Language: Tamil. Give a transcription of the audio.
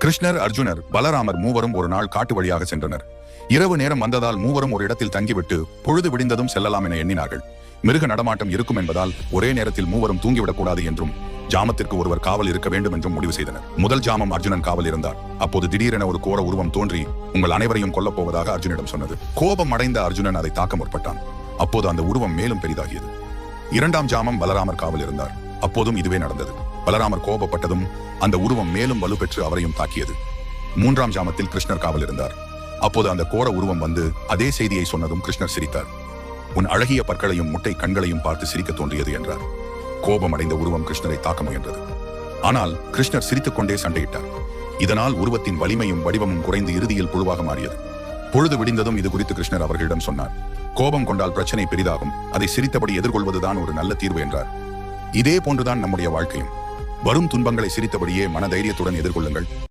கிருஷ்ணர், அர்ஜுனர், பலராமர் மூவரும் ஒரு நாள் காட்டு வழியாக சென்றனர். இரவு நேரம் வந்ததால் மூவரும் ஒரு இடத்தில் தங்கிவிட்டு பொழுது விடிந்ததும் செல்லலாம் என எண்ணினார்கள். மிருக நடமாட்டம் இருக்கும் என்பதால் ஒரே நேரத்தில் மூவரும் தூங்கிவிடக்கூடாது என்றும் ஜாமத்திற்கு ஒருவர் காவல் இருக்க வேண்டும் என்றும் முடிவு செய்தனர். முதல் ஜாமம் அர்ஜுனன் காவல் இருந்தார். அப்போது திடீரென ஒரு கோர உருவம் தோன்றி உங்கள் அனைவரையும் கொல்லப் போவதாக அர்ஜுனிடம் சொன்னது. கோபம் அடைந்த அர்ஜுனன் அதை தாக்க முற்பட்டான். அப்போது அந்த உருவம் மேலும் பெரிதாகியது. இரண்டாம் ஜாமம் பலராமர் காவல் இருந்தார். அப்போதும் இதுவே நடந்தது. பலராமர் கோபப்பட்டதும் அந்த உருவம் மேலும் வலுப்பெற்று அவரையும் தாக்கியது. மூன்றாம் ஜாமத்தில் கிருஷ்ணர் காவல் இருந்தார். அப்போது அந்த கோர உருவம் வந்து அதே செய்தியை சொன்னதும் கிருஷ்ணர் சிரித்தார். உன் அழகிய பற்களையும் முட்டை கண்களையும் பார்த்து சிரிக்க தோன்றியது என்றார். கோபம் அடைந்த உருவம் கிருஷ்ணரை தாக்க முயன்றது. ஆனால் கிருஷ்ணர் சிரித்துக் கொண்டே சண்டையிட்டார். இதனால் உருவத்தின் வலிமையும் வடிவமும் குறைந்து இறுதியில் புழுவாக மாறியது. பொழுது விடிந்ததும் இது குறித்து கிருஷ்ணர் அவர்களிடம் சொன்னார். கோபம் கொண்டால் பிரச்சனை பெரிதாகும், அதை சிரித்தபடி எதிர்கொள்வதுதான் ஒரு நல்ல தீர்வு என்றார். இதே போன்றுதான் நம்முடைய வாழ்க்கையும். வரும் துன்பங்களை சிரித்தபடியே மன தைரியத்துடன் எதிர்கொள்ளுங்கள்.